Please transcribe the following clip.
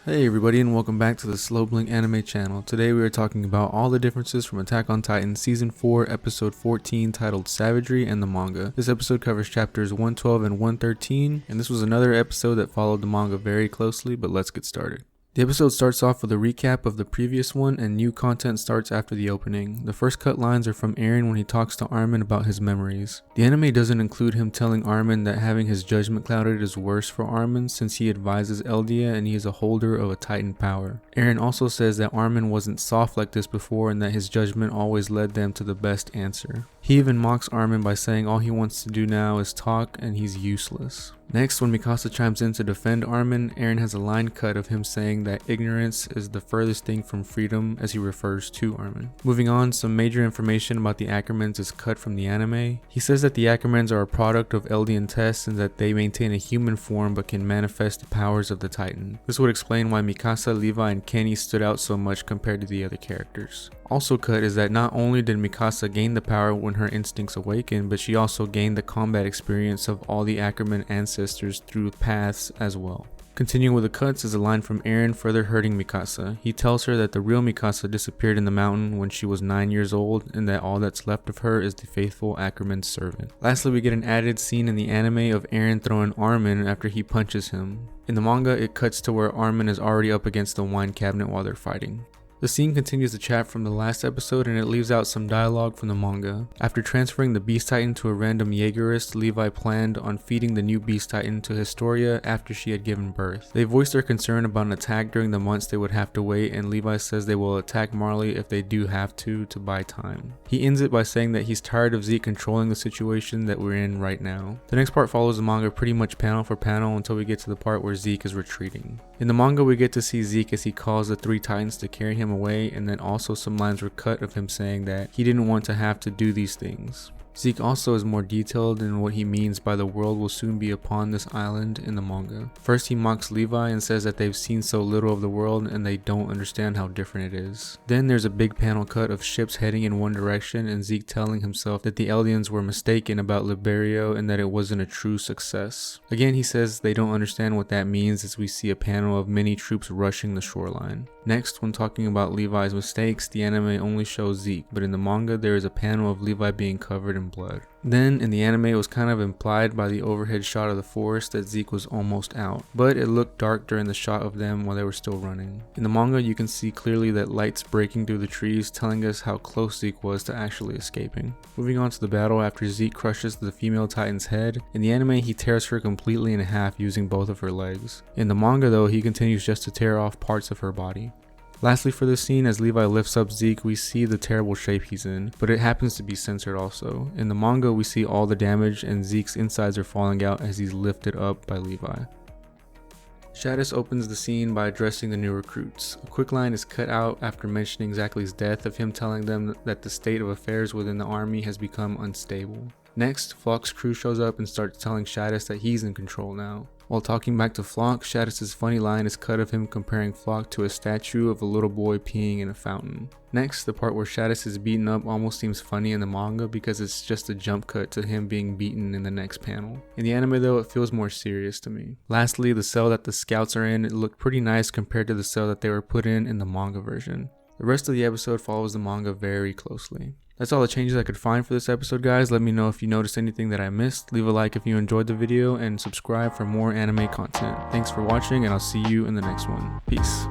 Hey everybody, and welcome back to the Slow Blink Anime channel. Today we are talking about all the differences from Attack on Titan Season 4 Episode 14 titled Savagery and the manga. This episode covers chapters 112 and 113, and this was another episode that followed the manga very closely, but let's get started. The episode starts off with a recap of the previous one, and new content starts after the opening. The first cut lines are from Eren when he talks to Armin about his memories. The anime doesn't include him telling Armin that having his judgment clouded is worse for Armin since he advises Eldia and he is a holder of a Titan power. Eren also says that Armin wasn't soft like this before and that his judgment always led them to the best answer. He even mocks Armin by saying all he wants to do now is talk and he's useless. Next, when Mikasa chimes in to defend Armin, Eren has a line cut of him saying that ignorance is the furthest thing from freedom as he refers to Armin. Moving on, some major information about the Ackermans is cut from the anime. He says that the Ackermans are a product of Eldian tests and that they maintain a human form but can manifest the powers of the Titan. This would explain why Mikasa, Levi, and Kenny stood out so much compared to the other characters. Also cut is that not only did Mikasa gain the power when her instincts awakened, but she also gained the combat experience of all the Ackerman ancestors through paths as well. Continuing with the cuts is a line from Eren further hurting Mikasa. He tells her that the real Mikasa disappeared in the mountain when she was 9 years old and that all that's left of her is the faithful Ackerman's servant. Lastly, we get an added scene in the anime of Eren throwing Armin after he punches him. In the manga, it cuts to where Armin is already up against the wine cabinet while they're fighting. The scene continues the chat from the last episode and it leaves out some dialogue from the manga. After transferring the Beast Titan to a random Jaegerist, Levi planned on feeding the new Beast Titan to Historia after she had given birth. They voiced their concern about an attack during the months they would have to wait, and Levi says they will attack Marley if they do have to buy time. He ends it by saying that he's tired of Zeke controlling the situation that we're in right now. The next part follows the manga pretty much panel for panel until we get to the part where Zeke is retreating. In the manga, we get to see Zeke as he calls the three Titans to carry him away, and then also some lines were cut of him saying that he didn't want to have to do these things. Zeke also is more detailed in what he means by the world will soon be upon this island in the manga. First, he mocks Levi and says that they've seen so little of the world and they don't understand how different it is. Then there's a big panel cut of ships heading in one direction and Zeke telling himself that the Eldians were mistaken about Liberio and that it wasn't a true success. Again, he says they don't understand what that means as we see a panel of many troops rushing the shoreline. Next, when talking about Levi's mistakes, the anime only shows Zeke, but in the manga there is a panel of Levi being covered in blood. Then, in the anime, it was kind of implied by the overhead shot of the forest that Zeke was almost out, but it looked dark during the shot of them while they were still running. In the manga, you can see clearly that lights breaking through the trees telling us how close Zeke was to actually escaping. Moving on to the battle after Zeke crushes the female Titan's head. In the anime, he tears her completely in half using both of her legs. In the manga though, he continues just to tear off parts of her body. Lastly, for this scene, as Levi lifts up Zeke, we see the terrible shape he's in, but it happens to be censored also. In the manga, we see all the damage and Zeke's insides are falling out as he's lifted up by Levi. Shadis opens the scene by addressing the new recruits. A quick line is cut out after mentioning Zackley's death of him telling them that the state of affairs within the army has become unstable. Next, Flock's crew shows up and starts telling Shadis that he's in control now. While talking back to Flock, Shadis' funny line is cut of him comparing Flock to a statue of a little boy peeing in a fountain. Next, the part where Shadis is beaten up almost seems funny in the manga because it's just a jump cut to him being beaten in the next panel. In the anime though, it feels more serious to me. Lastly, the cell that the scouts are in, it looked pretty nice compared to the cell that they were put in the manga version. The rest of the episode follows the manga very closely. That's all the changes I could find for this episode, guys. Let me know if you noticed anything that I missed. Leave a like if you enjoyed the video and subscribe for more anime content. Thanks for watching and I'll see you in the next one. Peace.